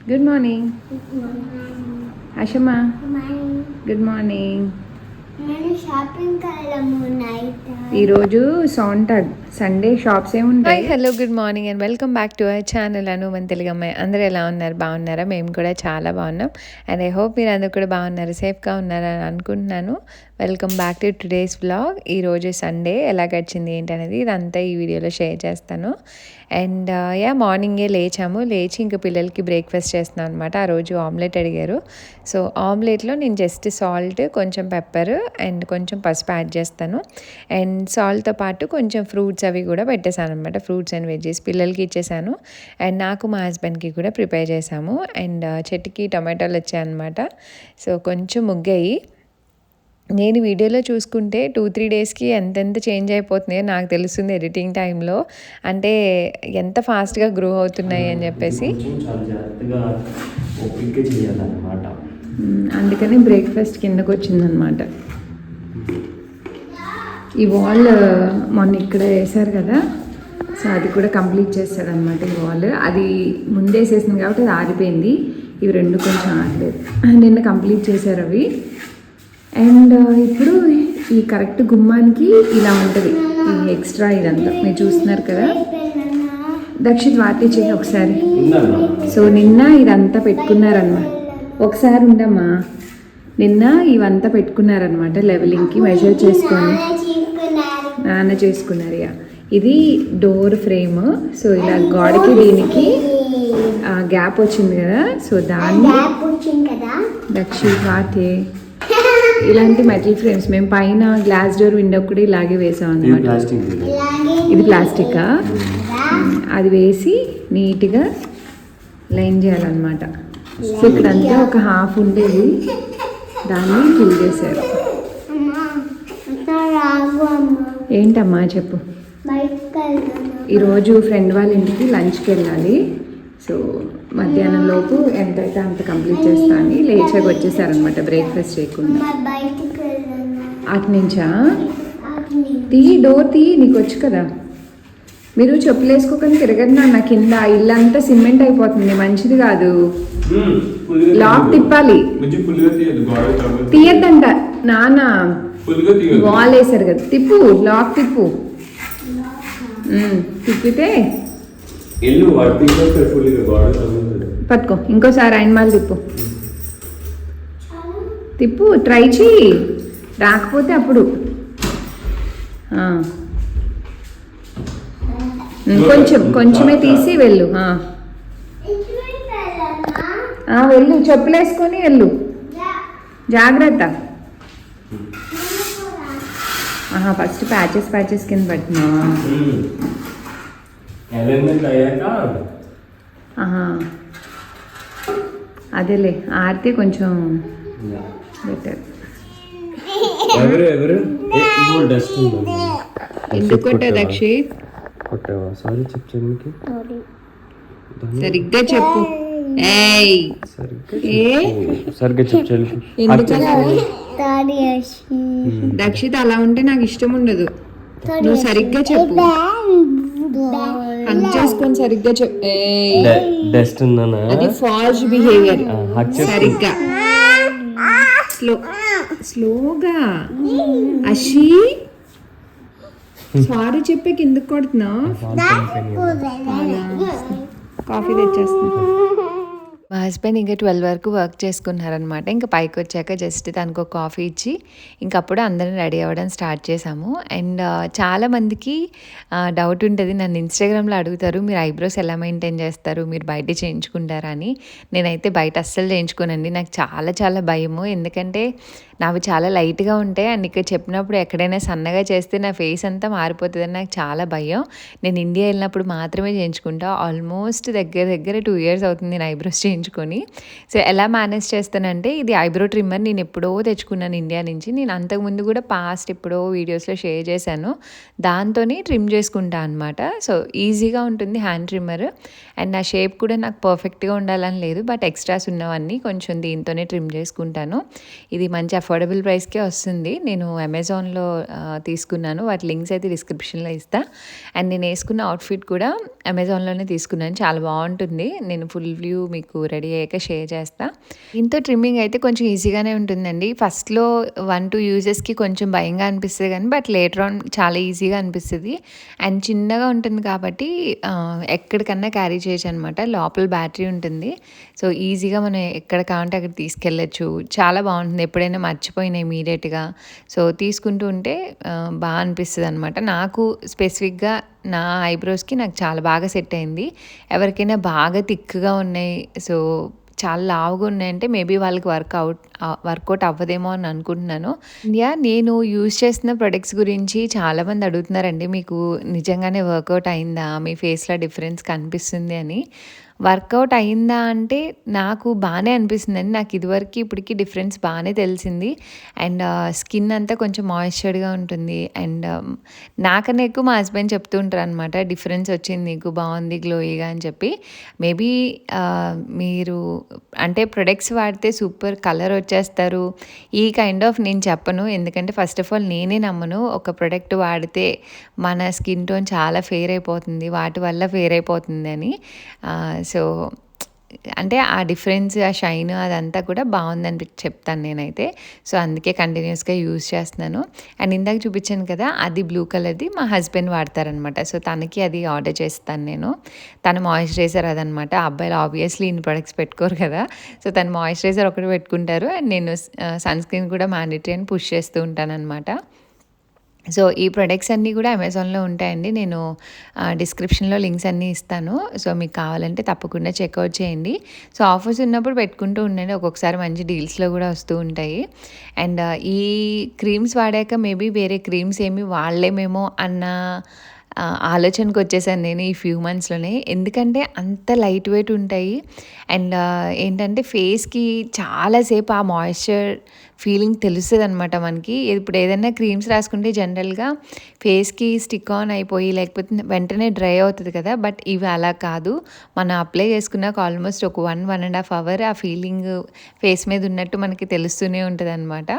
Good morning Ashamma. Morning. Good morning. నేను షాపింగ్కి వెళ్ళాము నైట్. ఈరోజు సండే షాప్స్ ఏముంటాయి. Hello good morning and welcome back to our channel మన తెలుగు అమ్మాయి. అందరూ ఎలా ఉన్నారు? బాగున్నారా? మేము కూడా చాలా బాగున్నాం అండ్ ఐ హోప్ మీరు అందరూ కూడా బాగున్నారు, సేఫ్గా ఉన్నారని అనుకుంటున్నాను. Welcome back to today's vlog. ఈరోజు సండే ఎలా గడిచింది ఏంటి అనేది ఇదంతా ఈ వీడియోలో షేర్ చేస్తాను. అండ్ మార్నింగే లేచి ఇంకా పిల్లలకి బ్రేక్ఫాస్ట్ చేస్తున్నాను అనమాట. ఆ రోజు ఆమ్లెట్ అడిగారు. సో ఆమ్లెట్లో నేను జస్ట్ సాల్ట్, కొంచెం పెప్పర్ అండ్ కొంచెం పసుపు యాడ్ చేస్తాను. అండ్ సాల్ట్తో పాటు కొంచెం ఫ్రూట్స్ అవి కూడా పెట్టేశాను అనమాట. ఫ్రూట్స్ అండ్ వెజ్జెస్ పిల్లలకి ఇచ్చేసాను. అండ్ నాకు మా హస్బెండ్కి కూడా ప్రిపేర్ చేసాము. అండ్ చెట్టుకి టొమాటోలు వచ్చాయన్నమాట. సో కొంచెం ముగ్గాయి. నేను వీడియోలో చూసుకుంటే 2-3 డేస్కి ఎంతెంత చేంజ్ అయిపోతున్నాయో నాకు తెలుస్తుంది ఎడిటింగ్ టైంలో. అంటే ఎంత ఫాస్ట్గా గ్రో అవుతున్నాయి అని చెప్పేసి. అందుకని బ్రేక్ఫాస్ట్ కిందకు వచ్చిందనమాట. ఈ వాల్ మొన్న ఇక్కడ వేశారు కదా, సో అది కూడా కంప్లీట్ చేస్తాడనమాట. ఈ వాల్ అది ముందేసేసింది కాబట్టి అది ఆరిపోయింది. ఇవి రెండు కొంచెం ఆరలేదు, నిన్న కంప్లీట్ చేశారు అవి. అండ్ ఇప్పుడు ఈ కరెక్ట్ గుమ్మానికి ఇలా ఉంటుంది ఈ ఎక్స్ట్రా ఇదంతా మీరు చూస్తున్నారు కదా. దక్షిత్ వాటి చేయి ఒకసారి. సో నిన్న ఇదంతా పెట్టుకున్నారనమాట. ఒకసారి ఉండమ్మా. నిన్న ఇవంతా పెట్టుకున్నారనమాట లెవెలింగ్కి మెజర్ చేసుకొని నాన్న చేసుకున్నారు. ఇది డోర్ ఫ్రేమ్. సో ఇలా గోడకి దీనికి గ్యాప్ వచ్చింది కదా, సో దాన్ని దక్షిత్ వాటి ఇలాంటి మెటల్ ఫ్రేమ్స్ మేము పైన గ్లాస్ డోర్ విండో కూడా ఇలాగే వేసాం అనమాట. ఇది ప్లాస్టికా, అది వేసి నీట్గా లైన్ చేయాలన్నమాట. సో ఇక్కడంతా ఒక హాఫ్ ఉండేది, దాన్ని ఫిల్ చేశారు. ఏంటమ్మా చెప్పు. ఈరోజు ఫ్రెండ్ వాళ్ళ ఇంటికి లంచ్కి వెళ్ళాలి. సో మధ్యాహ్నం లోపు ఎంతైతే అంత కంప్లీట్ చేస్తా అని లేచాక వచ్చేసారనమాట బ్రేక్ఫాస్ట్ చేయకుండా. అటు నుంచా? డోర్ తీయి, నీకు వచ్చు కదా. మీరు చెప్పులు వేసుకోకుండా తిరగదు నాన్న. కింద ఇల్లంతా సిమెంట్ అయిపోతుంది, మంచిది కాదు. లాక్ తిప్పాలి. తీయద్దంట నాన్న, వాల్ వేసారు కదా. తిప్పు, లాక్ తిప్పు. తిప్పితే పట్టుకో. ఇంకోసారి ఆయన మాలు తిప్పు, ట్రై చేయి. రాకపోతే అప్పుడు కొంచెమే తీసి వెళ్ళు. వెళ్ళు, చెప్పులు వేసుకొని వెళ్ళు, జాగ్రత్త. ఫస్ట్ ప్యాచెస్ కింద పట్టినా. అదేలే, ఆరితే కొంచెం బెటర్. ఎందుకు కొట్టావు దక్షిత్? సరిగ్గా చెప్పు. దక్షిత్ అలా ఉంటే నాకు ఇష్టం ఉండదు. నువ్వు సరిగ్గా చెప్పు. హగ్ చేసుకొని సరిగ్గా చెప్పు. అది ఫాల్స్ బిహేవియర్. సరిగ్గా స్లోగా. అషి సారీ చెప్పే కిందకు కొడుతున్నావు. కాఫీ తెచ్చేస్తున్నా. మా హస్బెండ్ ఇంకా 12 వరకు వర్క్ చేసుకున్నారనమాట. ఇంకా పైకి వచ్చాక జస్ట్ తనకు ఒక కాఫీ ఇచ్చి ఇంకప్పుడు అందరం రెడీ అవ్వడం స్టార్ట్ చేసాము. అండ్ చాలామందికి డౌట్ ఉంటుంది, నన్ను ఇన్స్టాగ్రామ్లో అడుగుతారు, మీరు ఐబ్రోస్ ఎలా మెయింటైన్ చేస్తారు, మీరు బయట చేయించుకుంటారా అని. నేనైతే బయట అస్సలు చేయించుకోనండి. నాకు చాలా భయము. ఎందుకంటే నావి చాలా లైట్గా ఉంటాయి. అండ్ ఇక్కడ చెప్పినప్పుడు ఎక్కడైనా సన్నగా చేస్తే నా ఫేస్ అంతా మారిపోతుందని నాకు చాలా భయం. నేను ఇండియా వెళ్ళినప్పుడు మాత్రమే చేయించుకుంటా. ఆల్మోస్ట్ దగ్గర 2 years అవుతుంది నేను ఐబ్రోస్ చేయించుకొని. సో ఎలా మేనేజ్ చేస్తానంటే, ఇది ఐబ్రో ట్రిమ్మర్ నేను ఎప్పుడో తెచ్చుకున్నాను ఇండియా నుంచి. నేను అంతకుముందు కూడా పాస్ట్ ఎప్పుడో వీడియోస్లో షేర్ చేశాను. దాంతోనే ట్రిమ్ చేసుకుంటా అనమాట. సో ఈజీగా ఉంటుంది హ్యాండ్ ట్రిమ్మర్. అండ్ నా షేప్ కూడా నాకు పర్ఫెక్ట్గా ఉండాలని లేదు, బట్ ఎక్స్ట్రాస్ ఉన్నవన్నీ కొంచెం దీంతోనే ట్రిమ్ చేసుకుంటాను. ఇది మంచి అఫోర్డబుల్ ప్రైస్కే వస్తుంది. నేను అమెజాన్లో తీసుకున్నాను. వాటి లింక్స్ అయితే డిస్క్రిప్షన్లో ఇస్తా. అండ్ నేను వేసుకున్న అవుట్ఫిట్ కూడా అమెజాన్లోనే తీసుకున్నాను. చాలా బాగుంటుంది. నేను ఫుల్ వ్యూ మీకు రెడీ రెడీ అయ్యాక షేర్ చేస్తా. దీంతో ట్రిమ్మింగ్ అయితే కొంచెం ఈజీగానే ఉంటుందండి. ఫస్ట్‌లో 1, 2 యూజెస్‌కి కొంచెం భయంగా అనిపిస్తది గానీ, బట్ లేటర్ ఆన్ చాలా ఈజీగా అనిపిస్తది. అండ్ చిన్నగా ఉంటుంది కాబట్టి ఎక్కడికన్నా క్యారీ చేయొచ్చనమాట. లోపల బ్యాటరీ ఉంటుంది. సో, ఈజీగా మనం ఎక్కడ కావాలంటే అక్కడ తీసుకెళ్ళొచ్చు. చాలా బావుంటుంది. ఎప్పుడైనా మర్చిపోయినా ఇమ్మీడియేట్‌గా సో, తీసుకుంటూ ఉంటే బా అనిపిస్తదనమాట. నాకు స్పెసిఫిక్‌గా నా ఐబ్రోస్‌కి నాకు చాలా బాగా సెట్ అయింది. ఎవరికైనా బాగా థిక్‌గా ఉన్నాయి, సో చాలా లావుగా ఉన్నాయంటే మేబీ వాళ్ళకి వర్కౌట్ అవ్వదేమో అని అనుకుంటున్నాను. నేను యూజ్ చేస్తున్న ప్రొడక్ట్స్ గురించి చాలామంది అడుగుతున్నారండి. మీకు నిజంగానే వర్కౌట్ అయిందా? మీ ఫేస్‌లో డిఫరెన్స్ కనిపిస్తుంది అని. వర్కౌట్ అయిందా అంటే నాకు బానే అనిపిస్తుందండి. నాకు ఇదివరకి ఇప్పటికి డిఫరెన్స్ బానే తెలిసింది. అండ్ స్కిన్ అంతా కొంచెం మాయిశ్చర్డ్‌గా ఉంటుంది. అండ్ నాకన్నా ఎక్కువ మా హస్బెండ్ చెప్తూ ఉంటారనమాట. డిఫరెన్స్ వచ్చింది నీకు బావుంది గ్లోయిగా అని చెప్పి. మేబీ మీరు అంటే ప్రొడక్ట్స్ వాడితే సూపర్ కలర్ వచ్చేస్తారు. ఈ కైండ్ ఆఫ్ నేను చెప్పను. ఎందుకంటే ఫస్ట్ ఆఫ్ ఆల్ నేనే నమ్మను. ఒక ప్రొడక్ట్ వాడితే మన స్కిన్ టోన్ చాలా ఫెయిర్ అయిపోతుంది. వాటి వల్ల ఫెయిర్ అయిపోతుందని. సో, అంటే ఆ డిఫరెన్స్, ఆ షైన్ అదంతా కూడా బావుందని చెప్తాను నేనైతే. సో, అందుకే కంటిన్యూస్‌గా యూజ్ చేస్తున్నాను. అండ్ ఇందాక చూపించాను కదా! అది బ్లూ కలర్‌ది మా హస్బెండ్ వాడతారనమాట. సో, తనకి అది ఆర్డర్ చేస్తాను నేను. తన మాయిశ్చరైజర్ అదనమాట. అబ్బాయిలు ఆబ్వియస్లీ ఇన్ని ప్రొడక్ట్స్ పెట్టుకోరు కదా! సో, తను మాయిశ్చరైజర్ ఒకటి పెట్టుకుంటారు. అండ్ నేను సన్ స్క్రీన్ కూడా మ్యాండేటరీ అని పుష్ చేస్తూ ఉంటాననమాట. సో, ఈ ప్రొడక్ట్స్ అన్నీ కూడా అమెజాన్‌లో ఉంటాయండి. నేను డిస్క్రిప్షన్‌లో లింక్స్ అన్నీ ఇస్తాను. సో, మీకు కావాలంటే తప్పకుండా చెక్‌ఔట్ చేయండి. సో, ఆఫర్స్ ఉన్నప్పుడు పెట్టుకుంటూ ఉండండి. ఒక్కొక్కసారి మంచి డీల్స్‌లో కూడా వస్తూ ఉంటాయి. అండ్ ఈ క్రీమ్స్ వాడాక మేబీ వేరే క్రీమ్స్ ఏమి వాడలేమేమో అన్న ఆలోచనకు వచ్చేసాను నేను ఈ ఫ్యూ మంత్స్‌లోనే. ఎందుకంటే అంత లైట్ వెయిట్ ఉంటాయి. అండ్ ఏంటంటే ఫేస్‌కి చాలా సేపు ఆ మాయిశ్చర్ ఫీలింగ్ తెలుస్తదనమాట మనకి. ఇప్పుడు ఏదైనా క్రీమ్స్ రాసుకుంటే జనరల్‌గా ఫేస్‌కి స్టిక్ ఆన్ అయిపోయి లేకపోతే వెంటనే డ్రై అవుతది కదా! బట్ ఇవి అలా కాదు. మనం అప్లై చేసుకున్నాక ఆల్మోస్ట్ ఒక 1, 1½ అవర్ ఆ ఫీలింగ్ ఫేస్ మీద ఉన్నట్టు మనకి తెలుస్తూనే ఉంటదనమాట.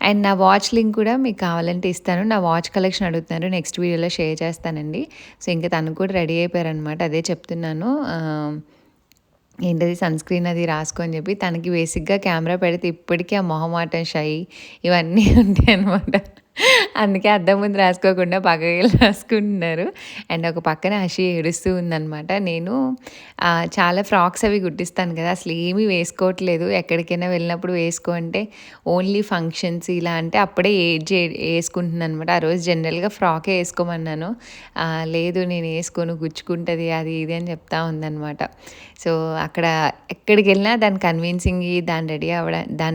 అండ్ నా వాచ్ లింక్ కూడా మీకు కావాలంటే ఇస్తాను. నా వాచ్ కలెక్షన్ అడుగుతున్నారు. నెక్స్ట్ వీడియోలో షేర్ చేస్తానండి. సో, ఇంక తను కూడా రెడీ అయిపోయారనమాట. అదే చెప్తున్నాను. ఏంటది సన్ స్క్రీన్ అది రాసుకో అని చెప్పి. తనకి బేసిక్‌గా కెమెరా పెడితే ఇప్పటికీ ఆ మొహమాటం, షై ఇవన్నీ ఉంటాయనమాట. అందుకే అద్దం ముందు రాసుకోకుండా పక్కకెళ్ళి రాసుకుంటున్నారు. అండ్ ఒక పక్కన హషి ఏడుస్తూ ఉందనమాట. నేను చాలా ఫ్రాక్స్ అవి కుట్టిస్తాను కదా! అసలు ఏమీ వేసుకోవట్లేదు. ఎక్కడికైనా వెళ్ళినప్పుడు వేసుకో అంటే ఓన్లీ ఫంక్షన్స్ ఇలా అంటే అప్పుడే ఏసుకుంటుందనమాట. ఆ రోజు జనరల్‌గా ఫ్రాకే ఏసుకోమన్నాను. లేదు నేను ఏసుకోను గుచ్చుకుంటది అది ఇది అని చెప్తా ఉందనమాట. సో, అక్కడ ఎక్కడికెళ్ళినా దాన్ని కన్విన్సింగ్ దాన్ని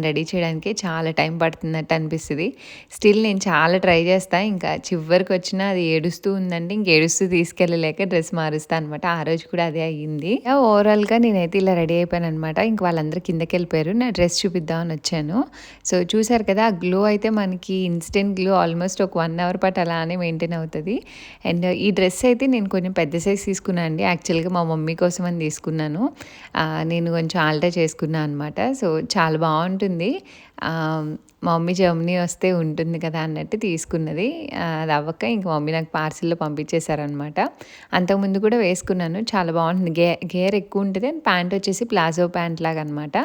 రెడీ చేయడానికి చాలా టైం పడుతున్నట్టు అనిపిస్తది. స్టిల్ నేను చాలా ట్రై చేస్తా. ఇంకా చివరికొచ్చినా అది ఏడుస్తూ ఉందంటే ఇంక ఏడుస్తూ తీసుకెళ్ళలేక డ్రెస్ మారుస్తా అనమాట. ఆ రోజు కూడా అదే అయ్యింది. ఓవరాల్‌గా నేనైతే ఇలా రెడీ అయిపోయాననమాట. ఇంక వాళ్ళందరూ కిందకెళ్ళిపోయారు. నా డ్రెస్ చూపిద్దామని వచ్చాను. సో, చూసారు కదా! ఆ గ్లో అయితే మనకి ఇన్‌స్టెంట్ గ్లో ఆల్మోస్ట్ ఒక 1 అవర్ పాటు అలానే మెయింటైన్ అవుతది. అండ్ ఈ డ్రెస్ అయితే నేను కొంచెం పెద్ద సైజ్ తీసుకున్నా అండి. యాక్చువల్‌గా మా మమ్మీ కోసం అని తీసుకున్నాను. నేను కొంచెం ఆల్టర్ చేసుకున్నా అనమాట. సో, చాలా బావుంటుంది. మా మమ్మీ జర్మనీ వస్తే ఉంటుంది కదా అన్నట్టు తీసుకున్నది. అది అవ్వక ఇంక మమ్మీ నాకు పార్సిల్‌లో పంపించేశారనమాట. అంతకుముందు కూడా వేసుకున్నాను. చాలా బావుంటుంది. గేర్ ఎక్కువ ఉంటది. అండ్ ప్యాంట్ వచ్చేసి ప్లాజో ప్యాంట్ లాగా అనమాట.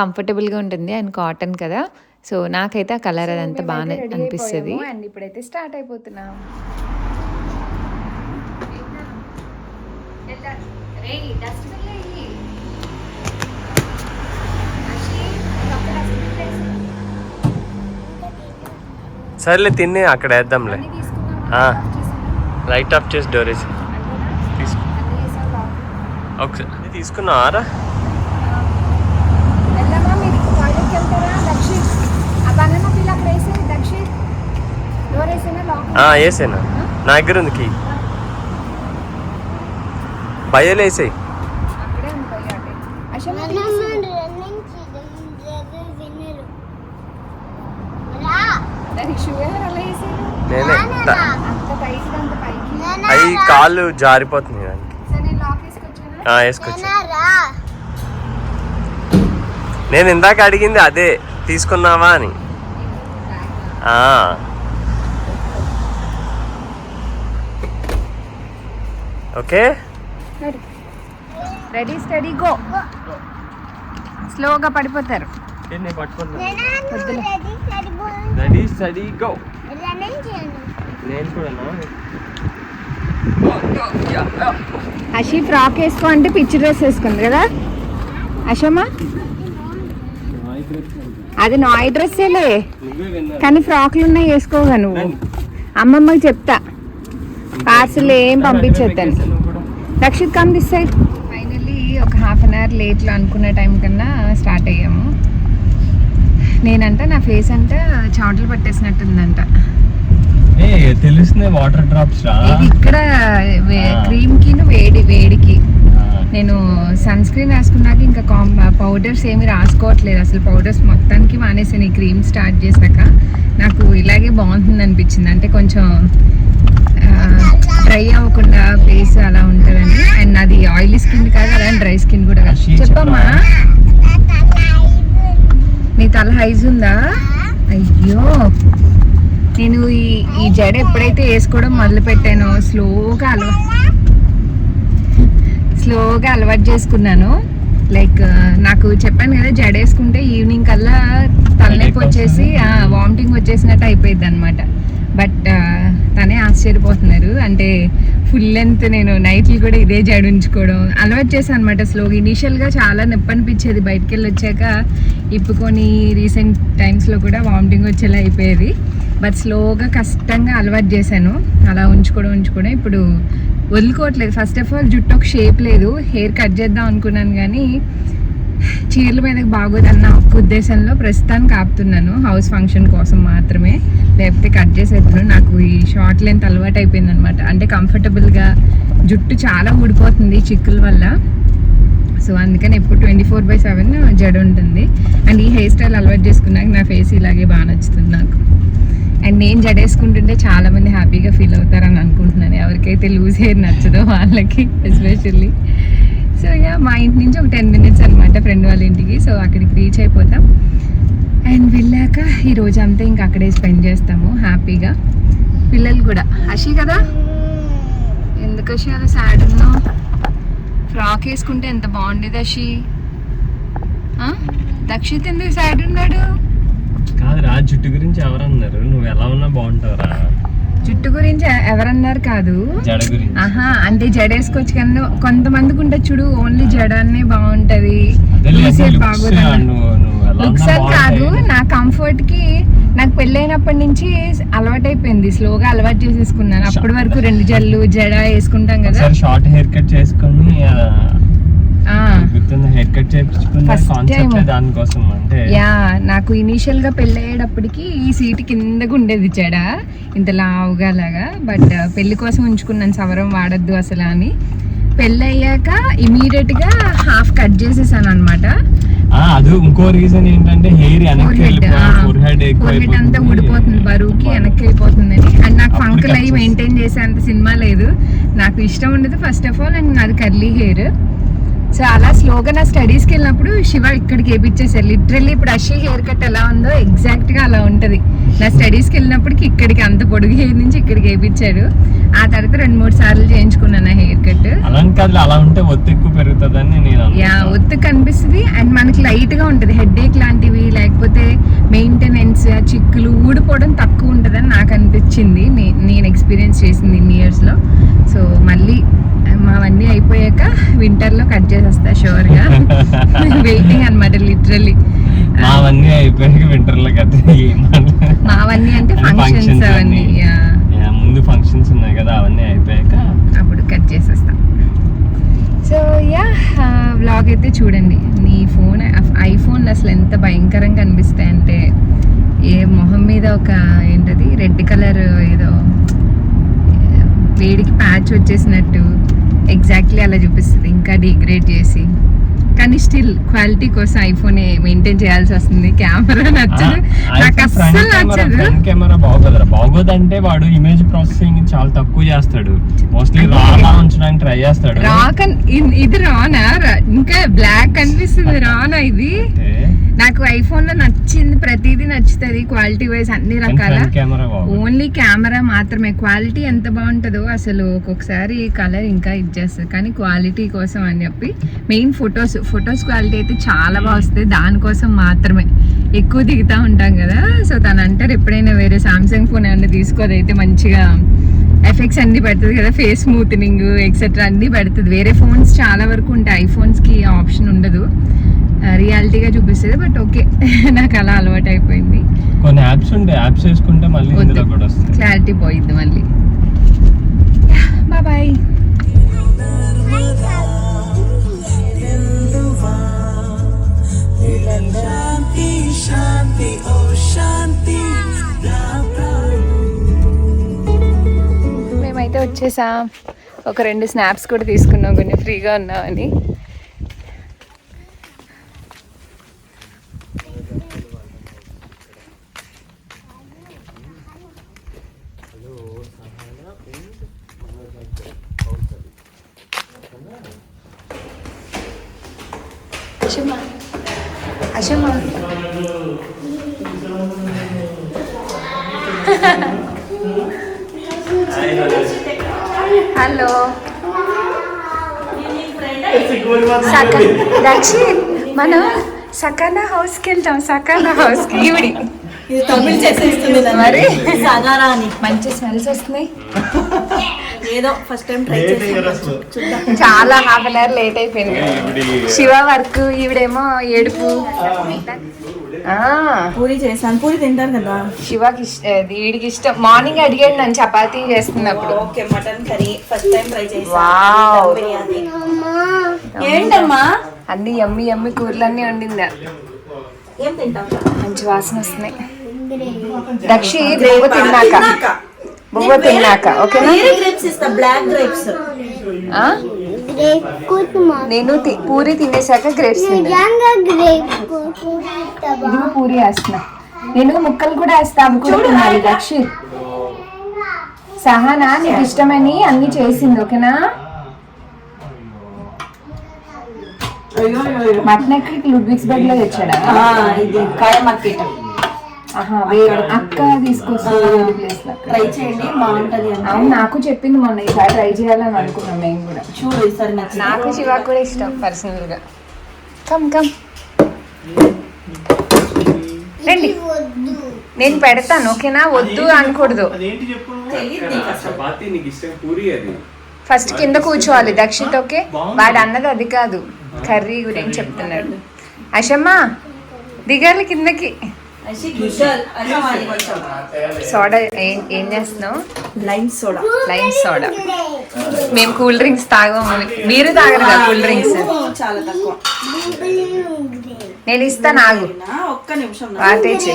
కంఫర్టబుల్‌గా ఉంటుంది. అండ్ కాటన్ కదా! సో, నాకైతే ఆ కలర్ అదంతా బానే అనిపిస్తది. అండ్ ఇప్పుడైతే స్టార్ట్ అయిపోతున్నాం. సర్లే తిని అక్కడ వేద్దాంలే. లైట్ ఆఫ్ చేసి డోర్ వేసి ఒకసారి తీసుకున్నావారా? వేసేనా నా దగ్గర ఉంది కీ. భయాలు వేసేయి. నేనే అవి కాళ్ళు జారిపోతుంది వేసుకొచ్చి. నేను ఇందాక అడిగింది అదే, తీసుకున్నావా అని. Okay ready steady go. స్లోగా పడిపోతారు. నేను పట్టుకున్నాను. వద్దులే. Ready steady go. రన్నింగ్ చేయను. నేను కూడా అషి ఫ్రాక్ వేసుకో అంటే పిచ్చి డ్రెస్ వేసుకుంది కదా అషమ్మా. అది నాయి డ్రెస్సేలే కానీ ఫ్రాక్లు ఉన్నాయి వేసుకోగా నువ్వు. అమ్మమ్మకి చెప్తా పార్సల్ ఏం పంపించేద్దాను. Rakshit come this side. Finally ఒక హాఫ్ అన్ అవర్ లేట్లో అనుకున్న టైం కన్నా స్టార్ట్ అయ్యాము. నేనంట నా ఫేస్ అంతా చెమటలు పట్టేసినట్టుందంట. తెలుస్తుంది వాటర్ డ్రాప్స్ ఇది ఇక్కడ క్రీమ్ కి వేడికి నేను సన్ స్క్రీన్ రాసుకున్నాక ఇంకా పౌడర్స్ ఏమి రాసుకోవట్లేదు అసలు. పౌడర్స్ మొత్తానికి మానేసాను ఈ క్రీమ్ స్టార్ట్ చేశాక. నాకు ఇలాగే బాగుంటుంది అనిపించింది. అంటే కొంచెం డ్రై అవ్వకుండా ఫేస్ అలా ఉంటుందని. అండ్ నాది ఆయిలీ స్కిన్ కాదు అలా డ్రై స్కిన్ కూడా కాదు. చెప్పమ్మా నీ తల హైజ్ ఉందా? అయ్యో నేను ఈ జడ ఎప్పుడైతే వేసుకోవడం మొదలు పెట్టానో స్లోగా అలవాటు చేసుకున్నాను. లైక్ నాకు చెప్పాను కదా జడ వేసుకుంటే ఈవినింగ్ కల్లా తలనొప్పి వచ్చేసి వామిటింగ్ వచ్చేసినట్టు అయిపోయింది అనమాట. బట్ తనే ఆశ్చర్యపోతున్నారు. అంటే ఫుల్ లెంత్ నేను నైట్లు కూడా ఇదే జడ ఉంచుకోవడం అలవాటు చేశాను అనమాట స్లోగా. ఇనీషియల్గా చాలా నొప్పి అనిపించేది, బయటికి వెళ్ళి వచ్చాక ఇప్పుకొని రీసెంట్ టైమ్స్లో కూడా వామిటింగ్ వచ్చేలా అయిపోయేది. బట్ స్లోగా కష్టంగా అలవాటు చేశాను అలా ఉంచుకోవడం. ఇప్పుడు వదులుకోవట్లేదు. ఫస్ట్ ఆఫ్ ఆల్ జుట్టు ఒక షేప్ లేదు, హెయిర్ కట్ చేద్దాం అనుకున్నాను కానీ చీరల మీదకి బాగోదన్న ఒక ఉద్దేశంలో ప్రస్తుతానికి ఆపుతున్నాను. హౌస్ ఫంక్షన్ కోసం మాత్రమే, లేకపోతే కట్ చేసేద్దాను. నాకు ఈ షార్ట్ లెంత్ అలవాటు అయిపోయింది అనమాట. అంటే కంఫర్టబుల్గా జుట్టు చాలా ఊడిపోతుంది చిక్కుల వల్ల. సో అందుకని ఎప్పుడు 24/7 జడ ఉంటుంది. అండ్ ఈ హెయిర్ స్టైల్ అలవాటు చేసుకున్నాక నా ఫేస్ ఇలాగే బాగా నచ్చుతుంది నాకు. అండ్ నేను జడేసుకుంటుంటే చాలా మంది హ్యాపీగా ఫీల్ అవుతారని అనుకుంటున్నాను. ఎవరికైతే లూజ్ హెయిర్ నచ్చదో వాళ్ళకి ఎస్పెషల్లీ. సో యా మా ఇంటి నుంచి ఒక 10 minutes అనమాట ఫ్రెండ్ వాళ్ళ ఇంటికి. సో అక్కడికి రీచ్ అయిపోతాం. అండ్ వెళ్ళాక ఈ రోజు అంతా ఇంకా అక్కడే స్పెండ్ చేస్తాము హ్యాపీగా. పిల్లలు కూడా హషి కదా, ఎందుకు హషి అలా సాడ్ ఉన్నావు? ఫ్రాక్ వేసుకుంటే ఎంత బాగుండేది హషి. దక్షిత్ ఎందుకు సాడ్ ఉన్నాడు? కాదురా, జుట్టు గురించి ఎవరన్నారు? నువ్వు ఎలా ఉన్నా బాగుంటావురా. జుట్టు గురించి ఎవరన్నారు కాదు, జడ గురించి. ఆహా అంటే జడ వేసుకోవచ్చు కానీ కొంతమందికి ఉంటుంది చూడు, ఓన్లీ జడనే బాగుంటది, లుక్స్ అని కాదు. నా కంఫర్ట్ కి నాకు పెళ్ళైనప్పటి నుంచి అలవాటు అయిపోయింది. స్లోగా అలవాటు చేసేసుకున్నాను. అప్పటి వరకు 2 జల్లు జడ వేసుకుంటాం కదా. షార్ట్ హెయిర్ కట్ చేసుకుని హెయిర్ కట్ చేయించుకున్న దానికోసం. అంటే యా నాకు ఇనీషియల్ గా పెళ్ళయ్యేటప్పటికి ఈ సీటు కిందకు ఉండేది జడ ఇంత లావుగా లాగా. బట్ పెళ్లి కోసం ఉంచుకున్నాను, సవరం వాడద్దు అసలు అని. పెళ్ళయ్యాక ఇమీడియట్ గా హాఫ్ కట్ చేసేసాను అనమాట. అది ఇంకో రీజన్ ఏంటంటే హెయిర్ ఫోర్హెడ్ అంతా ఊడిపోతుంది, బరువుకి వెనక్కి వెళ్ళిపోతుందని. అండ్ నాకు ఫంకల్ అయ్యి మెయింటైన్ చేసే అంత సినిమా లేదు, నాకు ఇష్టం ఉండదు ఫస్ట్ ఆఫ్ ఆల్. అండ్ నాది కర్లీ హెయిర్. సో అలా స్లోగా నా స్టడీస్కి వెళ్ళినప్పుడు శివ ఇక్కడికి వేయించేసారు లిటరల్లీ. ఇప్పుడు అషి హెయిర్ కట్ ఎలా ఉందో ఎగ్జాక్ట్గా అలా ఉంటుంది. నా స్టడీస్కి వెళ్ళినప్పటికి ఇక్కడికి అంత పొడుగు హెయిర్ నుంచి ఇక్కడికి వేయించాడు. ఆ తర్వాత 2-3 సార్లు చేయించుకున్నాను నా హెయిర్ కట్. అలా ఉంటే ఒత్తు ఎక్కువ పెరుగుతుందని నేను. యా ఒత్తు కనిపిస్తుంది. అండ్ మనకి లైట్గా ఉంటుంది, హెడ్ ఏక్ లాంటివి లేకపోతే మెయింటెనెన్స్ చిక్కులు ఊడిపోవడం తక్కువ ఉంటుందని నాకు అనిపించింది. నేను ఎక్స్పీరియన్స్ చేసింది ఇన్ని ఇయర్స్లో. సో మళ్ళీ మావన్నీ అయిపోయాక వింటర్లో కట్ చేసేస్తా షూర్గా. వెయిటింగ్ అనమాట లిటరల్లీ. మావన్నీ అయిపోయాక వింటర్లో కట్. మావన్నీ అంటే ఫంక్షన్స్ అవన్నీ, ముందు ఫంక్షన్స్ ఉన్నాయి కదా, అవన్నీ అయిపోయాక అప్పుడు కట్ చేసేస్తా. సో యా వ్లాగ్ అయితే చూడండి. నీ ఫోన్ ఐఫోన్ అసలు ఎంత భయంకరంగా అనిపిస్తాయంటే, ఏ మొహం మీద ఒక ఏంటది రెడ్ కలర్ ఏదో వేడికి ప్యాచ్ వచ్చేసినట్టు ఎగ్జాక్ట్లీ అలా చూపిస్తుంది, ఇంకా డిగ్రేడ్ చేసి. కానీ స్టిల్ క్వాలిటీ కోసం ఐఫోనే మెయింటైన్ చేయాల్సి వస్తుంది. కెమెరా నచ్చదు నాకు, అస్సలు నచ్చదు. కెమెరా బాగోదంటే వాడు ఇమేజ్ ప్రాసెసింగ్ చాలా తక్కువ చేస్తాడు. మోస్ట్లీ రా ఉంచడానికి ట్రై చేస్తాడు. ఇది రానా ఇంకా బ్లాక్ అనిపిస్తుంది రానా ఇది. నాకు ఐఫోన్ లో నచ్చింది ప్రతిదీ నచ్చుతుంది, క్వాలిటీ వైజ్ అన్ని రకాల. కెమెరా ఓన్లీ కెమెరా మాత్రమే, క్వాలిటీ ఎంత బాగుంటుందో అసలు ఒక్కొక్కసారి కలర్ ఇంకా ఇచ్చేస్తుంది, కానీ క్వాలిటీ కోసం అని చెప్పి మెయిన్ ఫొటోస్ క్వాలిటీ అయితే చాలా బాగా వస్తుంది. దానికోసం మాత్రమే ఎక్కువ దిగుతూ ఉంటాం కదా. సో తను అంటారు ఎప్పుడైనా వేరే సామ్సంగ్ ఫోన్ ఏమన్నా తీసుకోదైతే మంచిగా ఎఫెక్ట్స్ అన్ని పెడుతుంది కదా, ఫేస్ స్మూత్నింగ్ ఎక్సెట్రా అన్ని పెడుతుంది. వేరే ఫోన్స్ చాలా వరకు ఉంటాయి, ఐఫోన్స్కి ఆప్షన్ ఉండదు, రియాలిటీగా చూపిస్తుంది. బట్ ఓకే నాకు అలా అలవాటు అయిపోయింది. కొన్ని యాప్స్ ఉంటాయి, యాప్స్ వేసుకుంటే మళ్ళీ ఇందులో కూడా వస్తుంది, క్లారిటీ పోయిద్ది మళ్ళీ. బాయ్. మేమైతే వచ్చేసాం. ఒక 2 స్నాప్స్ కూడా తీసుకున్నాం, కొంచెం ఫ్రీగా ఉన్నామని. అశమా హలో దక్షిణ్, మనం సకానా హౌస్కి వెళ్తాం. సకానా హౌస్కి ఈవిడి తమిళ చేసేస్తుంది మరి సగారా అని. మంచి స్మెల్స్ వస్తున్నాయి. ఏదో ఫస్ట్ టైం ట్రై చేసి చాలా హాఫ్ అన్ అవర్ లేట్ అయిపోయింది. శివ వర్క్, ఈవిడేమో ఏడుపు. పూరి చేశాను, పూరి తింటారు కదా. శివకి వీడికి ఇష్టం. మార్నింగ్ అడిగాడు నన్ను చపాతీ చేస్తున్నప్పుడు. Okay, mutton curry first time try చేశాను. వావ్, బిర్యానీ. ఏంటమ్మా అన్ని యమ్మి యమ్మి కూరలన్నీ వండిందా. ఏం తింటాం? మంచి వాసన వస్తున్నాయి. దక్షి బొవ్వ తిన్నాక ఓకేనా. వేరే గ్రేప్స్ ఇస్తా, బ్లాక్ గ్రేప్స్. నేను పూరి తినేసాక గ్రేప్స్ పూరి వేస్తున్నా. నేను ముక్కలు కూడా వేస్తా, అవి కూడా తినాలి. దక్షి సహనా నీకు ఇష్టమని అన్ని చేసింది ఓకేనా. మటన్ ఎక్కడికి లుడ్విక్స్ బెడ్ లో తెచ్చాడా? ఇది కాయ మార్కెట్. అక్క తీసుకొస్తుంది ప్లేస్ లో. ట్రై చేయండి, బాగుంటది. అవును, నాకు చెప్పింది మొన్న. ఈసారి ట్రై చేయాలని అనుకున్నాం మేము కూడా. చూడు ఈసారి నాకు శివ కూడా ఇష్టం పర్సనల్ గా. కమ్ కమ్ రండి, నేను పెడతాను ఓకేనా. వద్దు అనకూడదు. ఫస్ట్ కింద కూర్చోవాలి దక్షిత్ ఓకే. వాడు అన్నది అది కాదు, కర్రీ గురించి చెప్తున్నాడు. అశమ్మా దిగాలి కిందకి. సోడా ఏం చేస్తున్నావు? Lime soda. Lime soda. మేము కూల్ డ్రింక్స్ తాగము, మీరు తాగరు కదా కూల్ డ్రింక్స్. చాలా తక్కువ. నేను ఇస్తాను, ఆగు. ఒక్క నిమిషం వాటేసి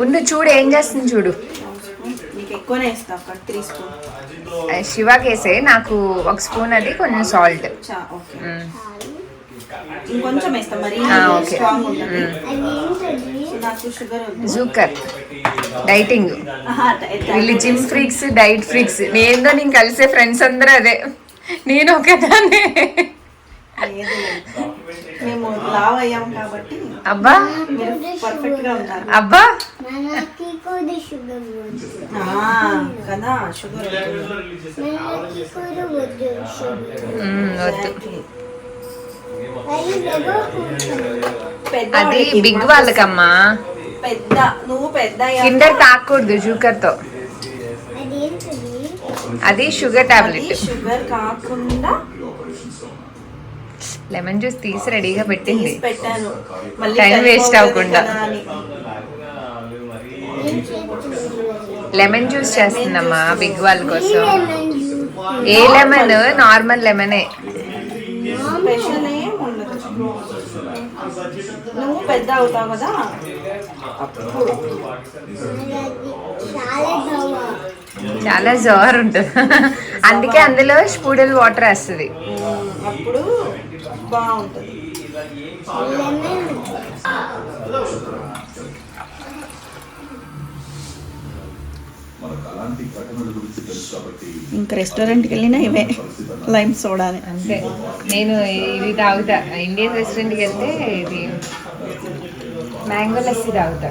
ఉండు, చూడు ఏం చేస్తుంది చూడు. నీకు ఎక్కువనే ఇస్తా, ఒక 3 స్పూన్. శివకేసే, నాకు 1 స్పూన్ అది, కొంచెం సాల్ట్. ఇంకొంచెం వేస్తా, మరి ఓకే. స్ట్రాంగ్ ఉంటుంది. నాకు షుగర్ జూకర్ డైటింగ్. వీళ్ళు జిమ్ ఫ్రీక్స్, డైట్ ఫ్రీక్స్. నేను కలిసే ఫ్రెండ్స్ అందరూ అదే, నేను ఒకదాన్ని. మేము లావ్ అయ్యాం కాబట్టి అబ్బా పర్ఫెక్ట్ గా ఉంటారు. అబ్బా కదా, షుగర్ వద్దు. పెద్ద అది బిగ్ వాళ్ళకమ్మా. పెద్ద నువ్వు పెద్ద కిండర్ తాకూడదు షుగర్ తో. అది షుగర్ టాబ్లెట్. షుగర్ కాకుండా లెమన్ జ్యూస్ తీసి రెడీగా పెట్టింది, పెట్టాను. టైం వేస్ట్ అవ్వకుండా. లెమన్ జ్యూస్ చేస్తుందమ్మా బిగ్ వాళ్ళ కోసం. ఏ లెమన్? నార్మల్ లెమనే. స్పెషల్ ఏం ఉండదు. నువ్వు పెద్ద అవుతావు కదా, చాలా జోర్ ఉంటుంది. అందుకే అందులో స్పూడల్ వాటర్ వేస్తుంది, అప్పుడు బాగుంటుంది. ఇంకా రెస్టారెంట్కి వెళ్ళినా ఇవే లైమ్ సోడానే. అంతే, నేను ఇది తాగుతా. ఇండియన్ రెస్టారెంట్కి వెళ్తే ఇది మ్యాంగో లస్సీ తాగుతా.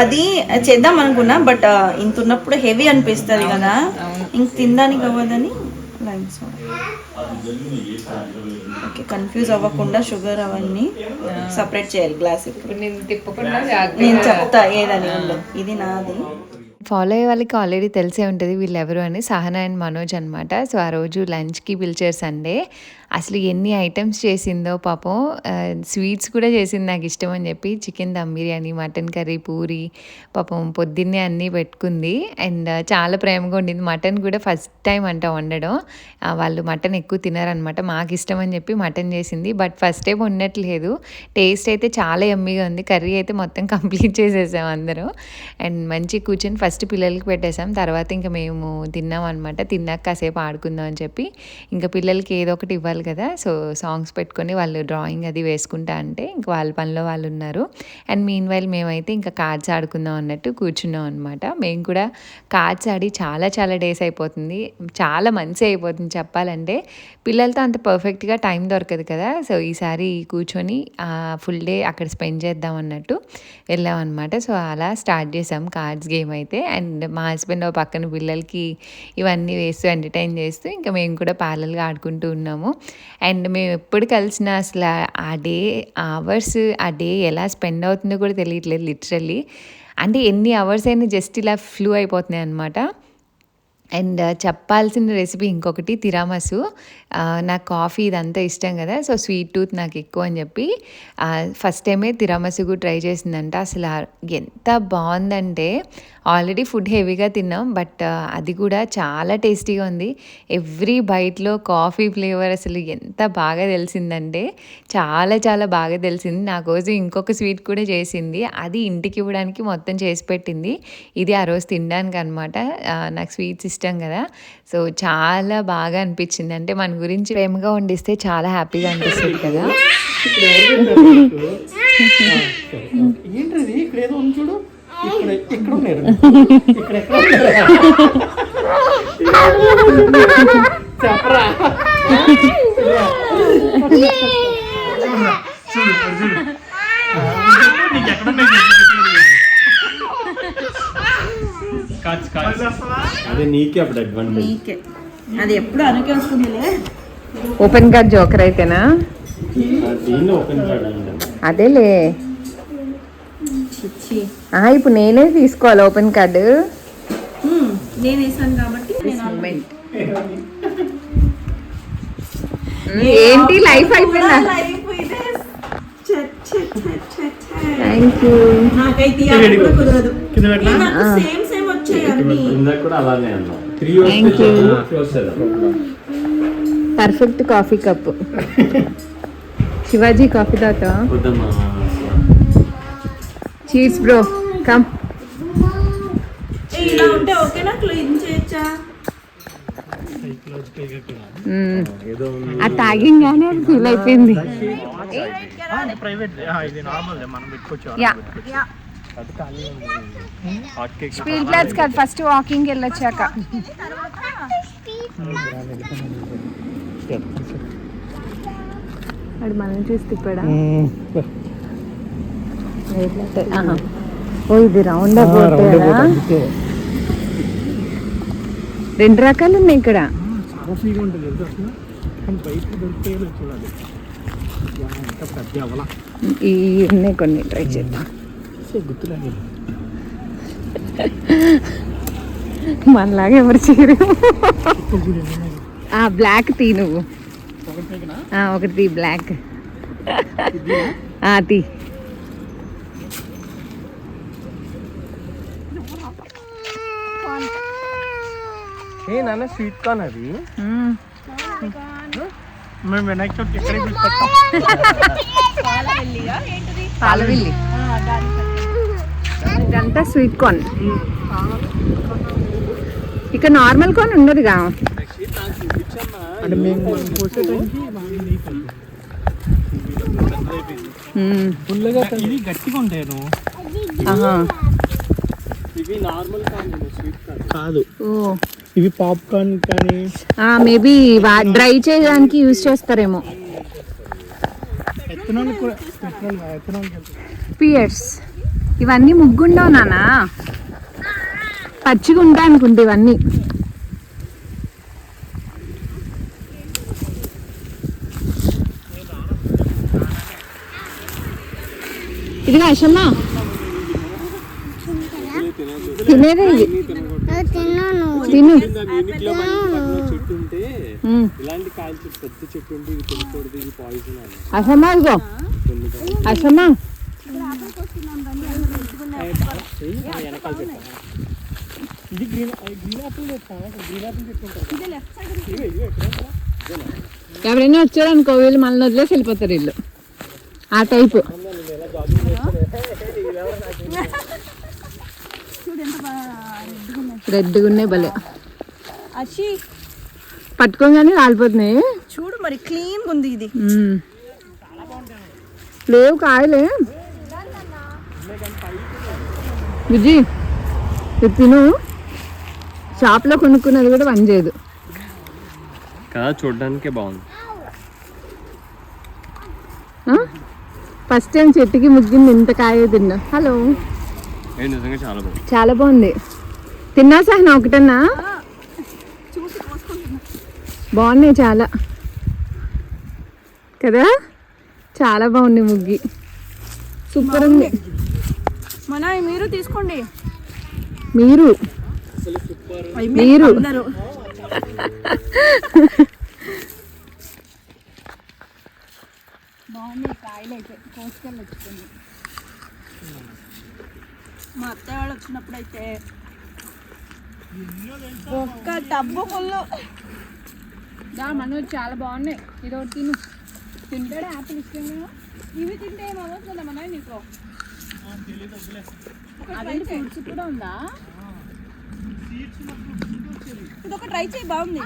అది చేద్దాం అనుకున్నా, బట్ ఇంత ఉన్నప్పుడు హెవీ అనిపిస్తుంది కదా, ఇంక తినడానికి అవ్వదని లైమ్ సోడా. ఓకే, కన్ఫ్యూజ్ అవ్వకుండా షుగర్ అవన్నీ సపరేట్ చేయాలి గ్లాస్. ఇప్పుడు నేను తిప్పకుండా నేను చెప్తా ఏదని ఉండదు, ఇది నాది. ఫాలో అయ్యే వాళ్ళకి ఆల్రెడీ తెలిసే ఉంటుంది వీళ్ళు ఎవరు అని. సహనా అండ్ మనోజ్ అనమాట. సో ఆ రోజు లంచ్కి పిలిచారు సండే. అసలు ఎన్ని ఐటమ్స్ చేసిందో పాపం. స్వీట్స్ కూడా చేసింది నాకు ఇష్టం అని చెప్పి. Chicken dum biryani, mutton curry, puri, పాపం పొద్దున్నే అన్నీ పెట్టుకుంది. అండ్ చాలా ప్రేమగా ఉండింది. మటన్ కూడా ఫస్ట్ టైం అంట వండడం. వాళ్ళు మటన్ ఎక్కువ తినారనమాట, మాకు ఇష్టం అని చెప్పి మటన్ చేసింది. బట్ ఫస్ట్ టైం వండట్లేదు. టేస్ట్ అయితే చాలా యమ్మీగా ఉంది. కర్రీ అయితే మొత్తం కంప్లీట్ చేసేసాం అందరం. అండ్ మంచి కూర్చొని ఫస్ట్ పిల్లలకి పెట్టేసాం, తర్వాత ఇంకా మేము తిన్నాం అనమాట. తిన్నాక కాసేపు ఆడుకుందాం అని చెప్పి ఇంకా పిల్లలకి ఏదో ఒకటి ఇవ్వాలి కదా. సో సాంగ్స్ పెట్టుకొని వాళ్ళు డ్రాయింగ్ అది వేసుకుంటా అంటే ఇంకా వాళ్ళ పనిలో వాళ్ళు ఉన్నారు. అండ్ మీన్ వైల్ మేమైతే ఇంకా కార్డ్స్ ఆడుకుందాం అన్నట్టు కూర్చున్నాం అనమాట. మేము కూడా కార్డ్స్ ఆడి చాలా చాలా డేస్ అయిపోతుంది, చాలా మంచి అయిపోతుంది చెప్పాలంటే. పిల్లలతో అంత పర్ఫెక్ట్గా టైం దొరకదు కదా. సో ఈసారి కూర్చొని ఫుల్ డే అక్కడ స్పెండ్ చేద్దాం అన్నట్టు వెళ్ళాం అనమాట. సో అలా స్టార్ట్ చేసాం కార్డ్స్ గేమ్ అయితే. అండ్ మా హస్బెండ్ పక్కన పిల్లలకి ఇవన్నీ వేస్తూ ఎంటర్టైన్ చేస్తూ ఇంకా మేము కూడా ప్యారల్గా ఆడుకుంటూ ఉన్నాము. అండ్ మేము ఎప్పుడు కలిసినా అసలు ఆ డే అవర్స్, ఆ డే ఎలా స్పెండ్ అవుతుందో కూడా తెలియట్లేదు లిటరల్లీ. అంటే ఎన్ని అవర్స్ అయినా జస్ట్ ఇలా ఫ్లూ అయిపోతున్నాయి అనమాట. అండ్ చెప్పాల్సిన రెసిపీ ఇంకొకటి తిరామసు. నాకు కాఫీ ఇదంతా ఇష్టం కదా, సో స్వీట్ టూత్ నాకు ఎక్కువ అని చెప్పి ఫస్ట్ టైమే తిరామసు కూడా ట్రై చేసిందంట. అసలు ఎంత బాగుందంటే, ఆల్రెడీ ఫుడ్ హెవీగా తిన్నాం, బట్ అది కూడా చాలా టేస్టీగా ఉంది. ఎవ్రీ బైట్లో కాఫీ ఫ్లేవర్ అసలు ఎంత బాగా తెలిసిందంటే చాలా చాలా బాగా తెలిసింది. నా కోసం ఇంకొక స్వీట్ కూడా చేసింది, అది ఇంటికి ఇవ్వడానికి మొత్తం చేసి పెట్టింది. ఇది ఆ రోజు తినడానికి అనమాట. నాకు స్వీట్స్ ఇష్టం కదా, సో చాలా బాగా అనిపించింది. అంటే మన గురించి ప్రేమగా వండిస్తే చాలా హ్యాపీగా అనిపిస్తుంది కదా. ఏంటది ఇక్కడ ఏదో ఉంది చూడు, ఇక్కడ ఉన్నారు, ఇక్కడ చెప్పరా అదే నీకే అప్పుడు అడ్వాంటేజ్. నీకే అది ఎప్పుడు అనుకే వస్తుందిలే. ఓపెన్ కార్డ్ జోకర్ అయితేనా? ఓపెన్ అదేలే, ఇప్పుడు నేనే తీసుకోవాలి ఓపెన్ కార్డు. నేను వేసాను కాబట్టి ఏంటి లైఫ్ అయిపోయిందా? Thank you. నాకైతే కుదరదు. సేమ్ సేమ్ వచ్చాయి అన్ని. ఇందాక కూడా అలానే అన్నా. Thank you. Perfect coffee cup. Shivaji coffee తాతా. Cheers bro, come. ఇలా ఉంటే ఓకేనా? క్లీన్ చేయొచ్చా? ఆ తాగింగానే అది ఫీల్ అయిపోయింది. స్పీడ్ గ్లాస్ కాదు, ఫస్ట్ వాకింగ్ వెళ్ళొచ్చాక. అది మనం చూసి తిప్పాడా? ఓ ఇది రౌండ్ అయిపోతుందా? రెండు రకాలు ఉన్నాయి ఇక్కడ. ఈ ఉన్నాయి కొన్ని, ట్రై చేద్దాం. మనలాగా ఎవరు చేయరు. బ్లాక్ తీ నువ్వు, ఒకటి తీ బ్లాక్. తీ. ఏ నాన్న స్వీట్ కార్న్ అది. మేము వినాయక చవితి ఎక్కడికి తీసుకొస్తాం. పాలవిల్లి. ఇదంతా స్వీట్ కార్న్. ఇక్కడ నార్మల్ కార్న్ ఉండదుగా. అంటే మేము పోసే టైంకి ఫుల్గా ఇది గట్టిగా ఉంటాను. ఇవి నార్మల్ స్వీట్ కాదు, ఓ ఇవి పాప్కార్న్ కానీ మేబీ డ్రై చేయడానికి యూజ్ చేస్తారేమో. ఎత్తనాలు కూడా ఎత్తనాలు పియర్స్ ఇవన్నీ ముగ్గుండవు నానా, పచ్చిగా ఉంటాయి అనుకుంటే ఇవన్నీ. ఇదిగా అశమ్మా తినేదే ఇది, తిను. చెట్టు ఉంటే ఇలాంటి కాయలు చెట్టు పెద్ద చెట్టు ఉంటే ఇది తినకూడదు, ఇది పాయిజన్ అని. అశమ్మా ఇదిగో అశమ్మా వెనకాల పెట్టా ఇది గ్రీన్ యాపిల్ గ్రీన్ యాపిల్ పెట్టుకుంటారు. ఎవరైనా వచ్చారనుకో వీళ్ళు మళ్ళీ వదిలేసి వెళ్ళిపోతారు వీళ్ళు, ఆ టైపు. రెడ్గా ఉన్నాయి భలే, అషి పట్టుకోగానే కాలిపోతున్నాయి. చూడు మరి క్లీన్ ఉంది ఇది. లేవు కాయలే విజి, ఇది తిను. షాప్లో కొనుక్కున్నది కూడా పని చేయదు కదా, చూడడానికే బాగుంది. ఫస్ట్ టైం చెట్టుకి ముగ్గింది ఇంత కాయ తిన్నా. హలో, నిజంగా చాలా బాగుంది. చాలా బాగుంది. తిన్నా సహనా ఒకటన్నా, బాగున్నాయి చాలా కదా, చాలా బాగుంది ముగ్గి, సూపర్ ఉంది. మన మీరు తీసుకోండి, మీరు మీరు అందరూ. బాగున్నాయి కాయలు అయితే, కోసుకెళ్ళి వచ్చింది. మా అత్తయ్య వాళ్ళు వచ్చినప్పుడు అయితే ఒక్క టబ్బు ఫుల్లు. మనోజ్ చాలా బాగున్నాయి. ఇది ఒకటి తిను, తింటాడు యాపిల్ ఇష్టంగా. ఇవి తింటే ఏమవుతుందా మన నీకు? అదే ఫ్రూట్స్ కూడా ఉందా? ఇది ఒక ట్రై చేయి, బాగుంది.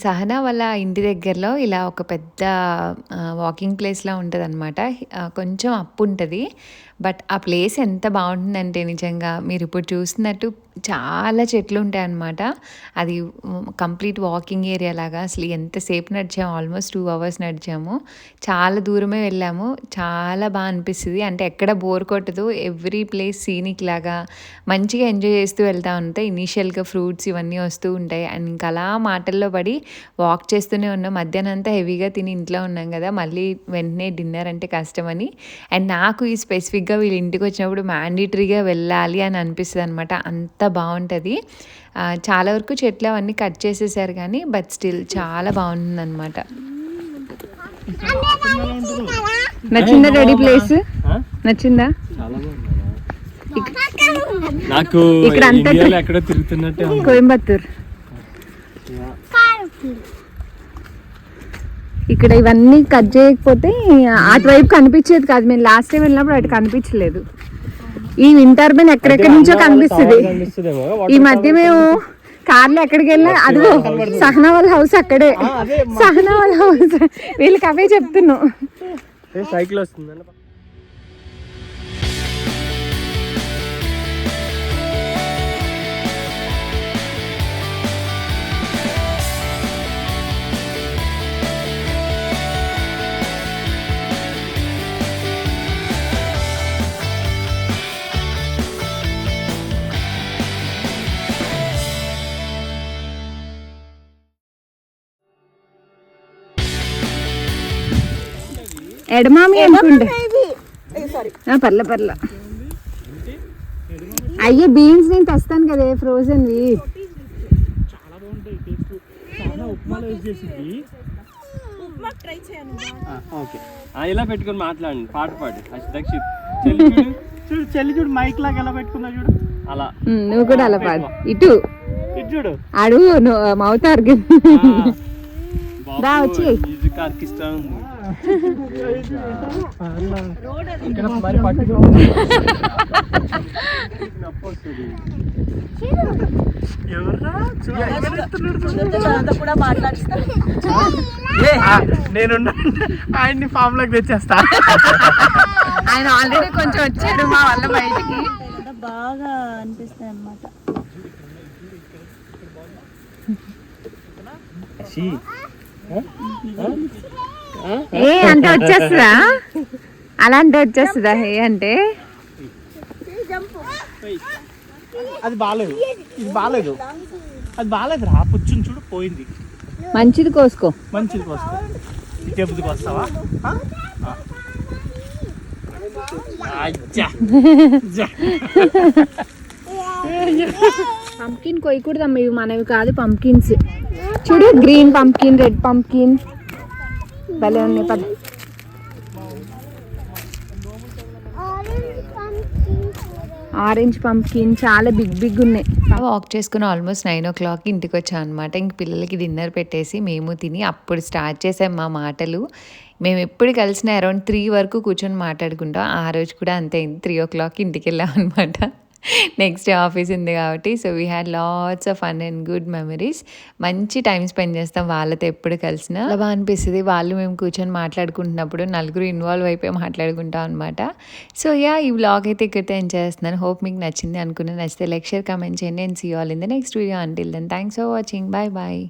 సహనా వాళ్ళ ఇంటి దగ్గరలో ఇలా ఒక పెద్ద వాకింగ్ ప్లేస్లా ఉంటుంది అనమాట. కొంచెం అప్పు ఉంటుంది, బట్ ఆ ప్లేస్ ఎంత బాగుంటుందంటే నిజంగా మీరు ఇప్పుడు చూస్తున్నట్టు చాలా చెట్లు ఉంటాయి అన్నమాట. అది కంప్లీట్ వాకింగ్ ఏరియా లాగా. అసలు ఎంతసేపు నడిచాము, ఆల్మోస్ట్ 2 hours నడిచాము. చాలా దూరమే వెళ్ళాము, చాలా బాగా అనిపిస్తుంది. అంటే ఎక్కడ బోర్ కొట్టదు, ఎవ్రీ ప్లేస్ సీనిక్ లాగా మంచిగా ఎంజాయ్ చేస్తూ వెళ్తూ ఉంటాయి. ఇనీషియల్గా ఫ్రూట్స్ ఇవన్నీ వస్తూ ఉంటాయి. అండ్ ఇంకా అలా మాటల్లో పడి వాక్ చేస్తూనే ఉన్నాం. మధ్యాహ్నం అంతా హెవీగా తిని ఇంట్లో ఉన్నాం కదా, మళ్ళీ వెంటనే డిన్నర్ అంటే కష్టమని. అండ్ నాకు ఈ స్పెసిఫిక్గా వీళ్ళ ఇంటికి వచ్చినప్పుడు మ్యాండేటరీగా వెళ్ళాలి అని అనిపిస్తుంది అనమాట. అంత బాగుంటుంది. చాలా వరకు చెట్లు అవన్నీ కట్ చేసేసారు కానీ బట్ స్టిల్ చాలా బాగుంటుంది అనమాట. నచ్చిందా డాడీ ప్లేస్? నచ్చిందా? చాలా బాగుంది. నాకు ఇక్కడ అంతా ఇండియాలో ఎక్కడో తిరుగుతున్నట్టే ఉంది. కోయంబత్తూర్. ఇక్కడ ఇవన్నీ కట్ చేయకపోతే అటువైపు కనిపించేది కాదు. మేము లాస్ట్ టైం వెళ్ళినప్పుడు అటు కనిపించలేదు. ఈ వింటర్ బెన్ ఎక్కడెక్కడి నుంచో కనిపిస్తుంది. ఈ మధ్య మేము కార్లో ఎక్కడికి వెళ్ళినా అదిగో సహనా వాళ్ళ హౌస్ అక్కడే. సహనా వాళ్ళ హౌస్, వీళ్ళకి అవే చెప్తున్నాం. సైకిల్ వస్తుంది. ఎడమామి అనుకుంటే పర్లే. అయ్యే బీన్స్ నేను తెస్తాను కదా ఫ్రోజన్వి. ఇలా పెట్టుకొని మాట్లాడండి, పాట పాడి. చూడు చెల్లి, చూడు మైక్ లాగా ఎలా పెట్టుకున్నా చూడు. అలా నువ్వు కూడా అలా పాడు. ఇటు చూడు అడుగు మౌతారు దా వచ్చి. కూడా మాట్లాడిస్తా, నేను ఆయన్ని ఫామ్ లాగా తెచ్చేస్తా. ఆయన ఆల్రెడీ కొంచెం వచ్చాడు మా వల్ల బయటికి. బాగా అనిపిస్తాయి అన్నమాట. ఏ అంటే వచ్చేస్తుందా? అలా అంటే వచ్చేస్తుందా ఏ అంటే? అది బాగాలేదు, ఇది బాగాలేదు, అది బాగాలేదు రా. పుచ్చుని చూడు పోయింది. మంచిది కోసుకో. మంచిది వస్తా, ఇదే బుద్ధికి వస్తావా? పంకిన్ కొయ్యకూడదమ్మా, ఇవి మనవి కాదు పంకిన్స్. చూడు గ్రీన్ పంకిన్, రెడ్ పంకిన్ భలే ఉన్నాయి. పద. ఆరెంజ్ పంకిన్ చాలా బిగ్ బిగ్ ఉన్నాయి. వాక్ చేసుకుని ఆల్మోస్ట్ 9 o'clock ఇంటికి వచ్చాం అనమాట. ఇంక పిల్లలకి డిన్నర్ పెట్టేసి మేము తిని అప్పుడు స్టార్ట్ చేసాం మా మాటలు. మేము ఎప్పుడు కలిసిన అరౌండ్ 3 వరకు కూర్చొని మాట్లాడుకుంటాం. ఆ రోజు కూడా అంతే అయింది. 3 o'clock ఇంటికి వెళ్ళాం అనమాట. నెక్స్ట్ డే ఆఫీస్ ఉంది కాబట్టి. So we had lots of fun and good memories. మంచి టైం స్పెండ్ చేస్తాం వాళ్ళతో ఎప్పుడు కలిసినా. అలా అనిపిస్తుంది. వాళ్ళు మేము కూర్చొని మాట్లాడుకుంటున్నప్పుడు నలుగురు ఇన్వాల్వ్ అయిపోయి మాట్లాడుకుంటాం అనమాట. సో ఈ వ్లాగ్ అయితే ఇక్కడితో ఎంజాయ్ చేస్తున్నాను. హోప్ మీకు నచ్చింది అనుకున్నాను. నచ్చితే లైక్, షేర్, కామెంట్ చేయండి. And see all in the next video. Until then thanks for watching. Bye bye.